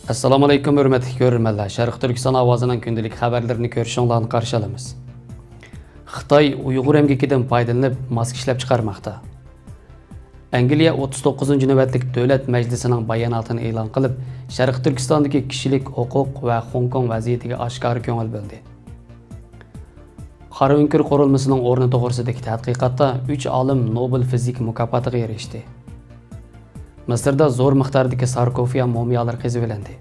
Assalomu alaykum hurmatli ko'ruvchilar. Sharq Turkiston ovozining kundalik xabarlarini ko'rishinglarni qarshi olamiz. Xitoy Uyg'ur emgakidan foydalanib maska ishlab chiqarmoqda. Angliya 39-navbatlik davlat majlisining bayonotini e'lon qilib, Sharq Turkistondagi kishilik huquq va Hong Kong vaziyatiga oshkora ko'ngil bildi. Qora o'nkir qurilmasining o'rni to'g'risidagi tadqiqotda 3 olim Nobel fizik mukofotiga erishdi. Misrda zo'r miqdordagi sarkofiya mumiyolar qazib olindi.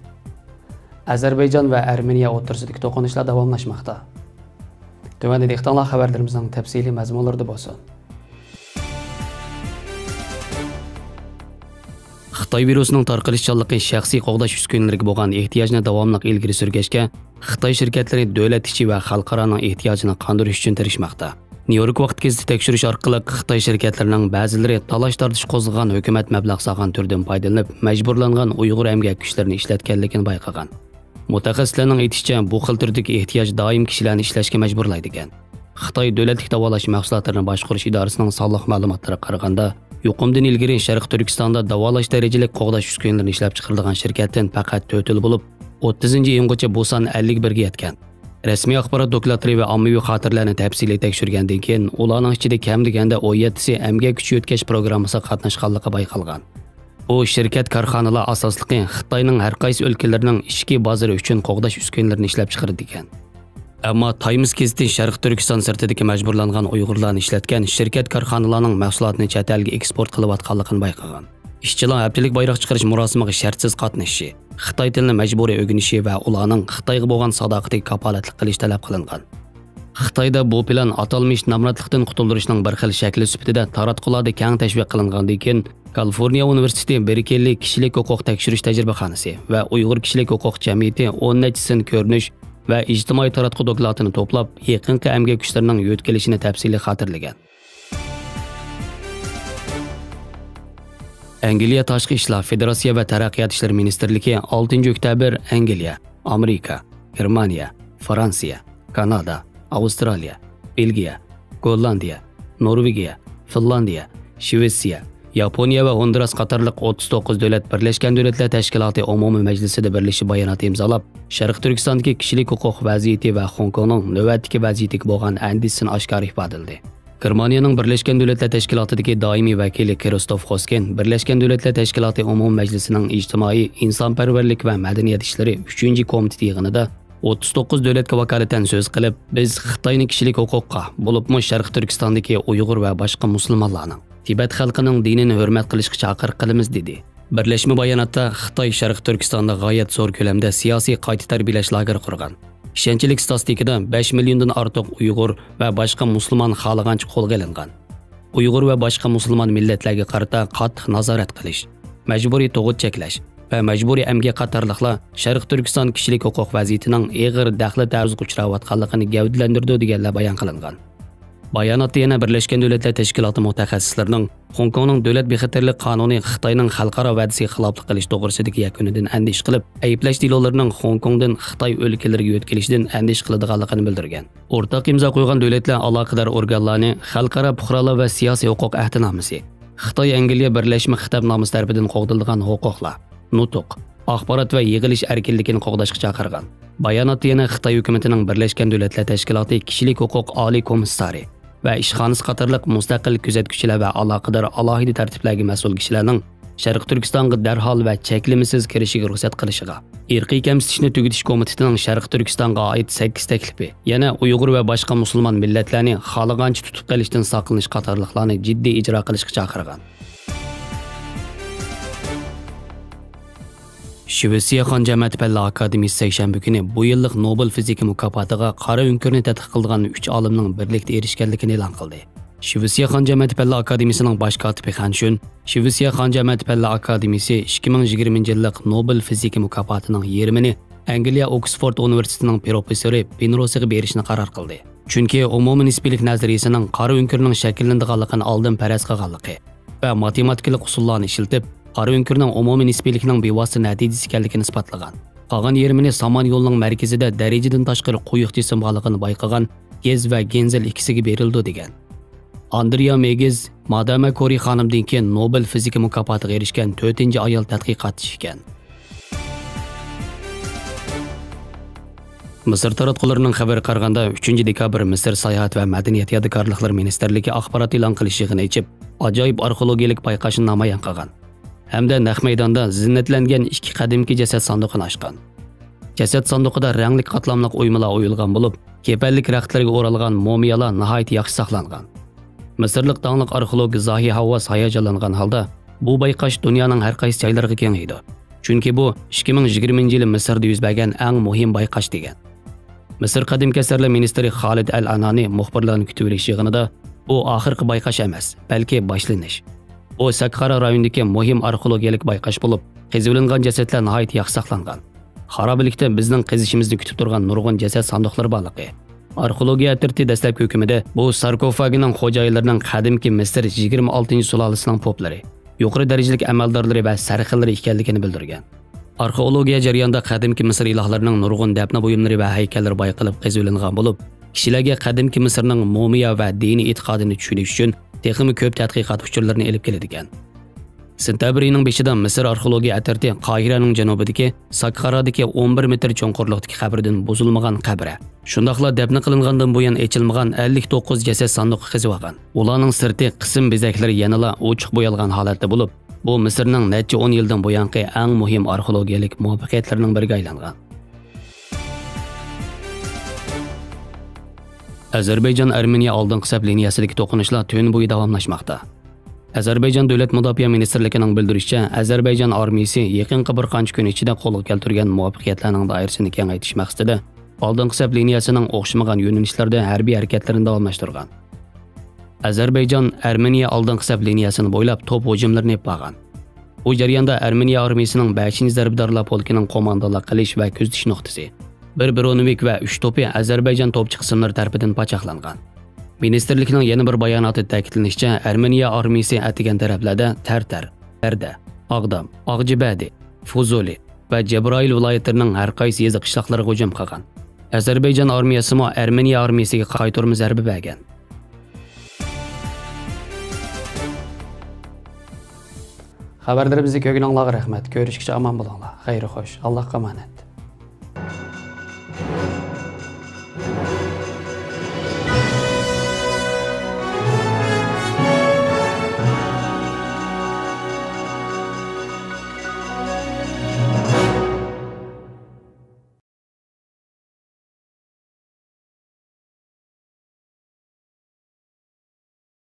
Ozarbayjon va Armeniya o'rtasidagi to'qinishlar davomlashmoqda. Tuvanda dehqonlar xabarlarimizning tafsiliy mazmunlarida bo'lsin. Xitoy virusining tarqalishchanligi shaxsiy qo'g'dash uskunalariga bo'lgan ehtiyojni davomli ilgari surgashga, Xitoy shirkatlari davlat ichi va xalqaroning ehtiyojini qondirish uchun tirishmoqda. Nyu-York vaqt kezdi tekshirish orqali Xitoy shirkatlarining ba'zilari talash-tortish qo'zg'agan hukumat mablag' solgan turdan foydalanib, majburlangan Uyg'ur emgak kuchlarini ishlatganligini bayqagan. Mutaxassislarning aytishicha, bu xil turdagi ehtiyoj doim kishilarni ishlashga majburlaydi ekan. Xitoy davlatlik davolash mahsulotlarini boshqarish idorasining sonliq ma'lumotlariga qaraganda, yuqumdan ilgari Sharq Turkistonda davolash darajalik qo'g'dash uskunalarini ishlab chiqarilgan shirkatdan faqat 4 bo'lib, 30-iyungacha bu son 51 ga yetgan. Rasmiy axborot dokladlari va ommaviy xotirlarni tafsiliy tekshirgandan keyin ularning ichida kam deganda 17si emgak kuchi o'tkazish programmasiga qatnashganligi bayqalgan. Bu shirkat korxonalar asosligi Xitoyning har qaysi o'lkalarining ichki bozori uchun qo'g'dash uskunalarini ishlab chiqardi ekan. Ammo Times gazeti Sharq Turkiston sirtidagi majburlangan Uyg'urlarni ishlatgan shirkat korxonalarining mahsulotini chet elga eksport qilayotganligini bayqagan. Ishchilar haftalik bayroq chiqarish murosimiga shartsiz qatnashishi, Xitoy tilini majburiy o'rganishi va ularning Xitoyga bo'lgan sadoqatiga kapolatlik qilish talab qilingan. Xitoyda bu plan atalmish nomrodlikdan qutulishning bir xil shakli sifatida taratqularda keng tashviq qilingandan keyin Kaliforniya universiteti Berkeley kishilik huquq tekshirish tajribaxonasi va Uyg'ur kishilik huquq jamiyati 10 nechisin ko'rinish va ijtimoiy taratqu dokladini to'plab, yaqinqi emgak kuchlarining yo'tkilishini tafsiliy xotirlagan. Angliya Tashqi ishlar Federatsiya va Taraqqiyot ishlari ministrligi 6-oktyabr Angliya, Amerika, Germaniya, Fransiya, Kanada, Avstraliya, Belgiya, Gollandiya, Norvegiya, Finlandiya, Shvetsiya, Yaponiya va Honduras qatorliq 39 davlat Birlashgan Davlatlar Tashkiloti umumiy majlisida birlashib bayonot imzolab, Sharq Turkistondagi kishilik huquq vaziyati va Hong Kongning navbatdagi vaziyatiga bo'lgan andisini oshkora ifodaladi. Germaniyaning Birlashgan Davlatlar Tashkilotidagi doimiy vakili Kristof Hosken Birlashgan Davlatlar Tashkiloti umumiy majlisining ijtimoiy, insonparvarlik va madaniyat ishlari 3-komiteti yig'inida 39 davlatga vakolatan so'z qilib, biz Xitoyning kishilik huquqqa, bo'libmi Sharq Turkistondagi Uyg'ur va boshqa musulmonlarning Tibet xalqining dinini hurmat qilishga chaqiriq qilamiz dedi. Birlashma bayonotda Xitoy Sharq Turkistonda g'oyat zo'r ko'lamda siyosiy qayta tarbiyalash lageri qurgan. Ishonchlik statistikada 5 milliondan ortiq Uyg'ur va boshqa musulmon xalqancha qo'lga olingan. Uyg'ur va boshqa musulmon millatlarga qarata qattiq nazorat qilish, majburiy tug'ut cheklash va majburiy emgak qatorliqlar Sharq Turkiston kishilik huquq vaziyatining og'ir daxli tarziga uchrayotganligini gavdalantirdi deganlar bayon qilingan. Bayonotda yana Birlashgan Davlatlar Tashkiloti mutaxassislarining Hong Kongning davlat bexatarlik qonuni Xitoyning xalqaro va'dasiga xiloflik qilish to'g'risidagi yakunidan andish qilib, ayiblash delolarining Hong Kongdan Xitoy o'lkalariga yo'tkilishidan andish qiladiganligini bildirgan. O'rtaq imzo qo'ygan davlatlar aloqador organlarni xalqaro fuqarolar va siyosiy huquq ahdnomasi, Xitoy Angliya birlashma xitobnomasi tarafidan qo'g'dilgan huquqlar, nutq, axborot va yig'ilish erkinligini qo'g'dashga chaqirgan. Bayonotda yana Xitoy hukumatining Birlashgan Davlatlar Tashkiloti kishilik huquq oliy komissari va ishxonasi qatorliq mustaqil kuzatuvchilar va aloqador alohida tartiblarga mas'ul kishilarning Sharq Turkistonga darhol va cheklimisiz kirishiga ruxsat qilishiga, irqiy kamsitishni tugatish komitetining Sharq Turkistonga oid 8 taklifi, yana Uyg'ur va boshqa musulmon millatlarni xohlagancha tutib qolishdan saqlanish qatorliqlarni jiddiy ijro qilishga chaqirgan. Shvetsiya Xon jamiyati Palla Akademiyasi seshanba kuni bu yillik Nobel fizika mukofotiga qora o'nkirni tadqiq qilgan 3 olimning birlikda erishganligini e'lon qildi. Shvetsiya Xon jamiyati Palla Akademiyasining bosh kotibi Xanshun, Shvetsiya Xon jamiyati Palla Akademiyasi 2020-yillik Nobel fizika mukofotining yarmini Angliya Oxford universitetining professori Penrosiga berishni qaror qildi. Chunki umumiy nisbiylik nazariyasining qora o'nkirning shakllanadiganligini oldin faraz qilganligi va matematikalik usullarni ishlatib qora o'nkirning umumiy nisbiylikning bevosita natijasi ekanligini isbotlagan. Qolgan yarmini Samon yo'lining markazida darajadan tashqari quyuq jism borligini bayqagan Gez va Genzel ikkisiga berildi degan. Andrea Megiz, Madame Curie xonimdan keyin Nobel fizika mukofotiga erishgan 4-ayol tadqiqotchi ekan. Misr taratqullarining xabar qaraganda 3 dekabr Misr Sayohat va madaniyat yodgorliklari ministrligi axborot e'lon qilish yig'ini ichib, ajoyib arxeologik payqashni namoyon qilgan. Hamda naq maydonda zinnatlangan 2 qadimki jasad sanduqini ochgan. Jasad sanduqida rangli qatlamli o'ymalar o'yilgan bo'lib, kepallik raxtlarga o'ralgan mumiyalar nihoyat yaxshi saqlangan. Misrlik danglik arxeolog Zahi Havvas hayajonlangan holda bu bayqash dunyoning har qaysi joylariga kengaydi. Chunki bu 2020-yili Misrda yuz bergan eng muhim bayqash degan. Misr qadimki asarlar ministri Xolid Al-Anani muxbirlarni kutib olish yig'inida bu oxirgi bayqash emas, balki boshlanish. Bu Saqqara rayonidagi muhim arxeologik bayqash bo'lib, qizilingan jasadlar nihoyat yaxshi saqlangan. Xarobalikda bizning qizishimizni kutib turgan nurg'un jasad sanduqlari borligi. Arxeologiya atirti dastlabki hukmida bu sarkofagining xo'jayinlarining qadimki Misr 26-sulolasining poplari, yuqori darajalik amaldorlari va sarxillari ekanligini bildirgan. Arxeologiya jarayonida qadimki Misr ilohlarining nurg'un dafna buyumlari va haykallari bayqalib qizilingan bo'lib, kishilarga qadimki Misrning mumiya va diniy e'tiqodini tushunish uchun texnik ko'p tadqiqot uchurlarini olib keladigan. Sentabr oyining 5-da Misr arxeologiya atirti Qohiraning janubidagi Saqqaradagi 11 metr cho'nqurlikdagi qabrdan buzilmagan qabra, shundaqla dafn qilingandan buyon echilmagan 59 jasad sanduqi qizib olgan. Ularning sirti qism bezaklari yanada ochiq bo'yalgan holatda bo'lib, bu Misrning necha 10 yildan buyongi eng muhim arxeologik muvaffaqiyatlarining biriga aylangan. Ozarbayjon-Armeniya oldingi saf liniyasidagi to'qinishlar tun bo'yi davomlashmoqda. Ozarbayjon Davlat Mudofaa Ministrligining bildirishicha, Ozarbayjon armiyasi yaqinqi bir qancha kun ichida qo'lga keltirgan muvaffaqiyatlarning doirasini kengaytirish maqsadida oldingi saf liniyasining o'xshamagan yo'nalishlarda harbiy harakatlarini davomlashtirgan. Ozarbayjon Armeniya oldingi saf liniyasini bo'ylab to'p hujumlarini yapgan. Bu jarayonda Armeniya armiyasining 5-zarbdorlar polkining qo'mondonlik qilish va kuzatish nuqtasi, bir Bronovik va 3 to'pi Ozarbayjon to'pchi qismlari tomonidan pachaqlangan. Ministerlikning yana bir bayonotida ta'kidlanishicha, Armeniya armiyasi atigan taraflarda Tartar, Arda, Og'dam, Og'jibadi, Fuzuli va Jabroil viloyatlarining har qaysi yezi qishloqlariga hujum qilgan. Ozarbayjon armiyasi mo Armeniya armiyasiga qaytarma zarba bergan. Xabarlarimizni ko'rganingizga rahmat. Ko'rishguncha omon bo'linglar. Xayr xo'sh. Allohga omonat.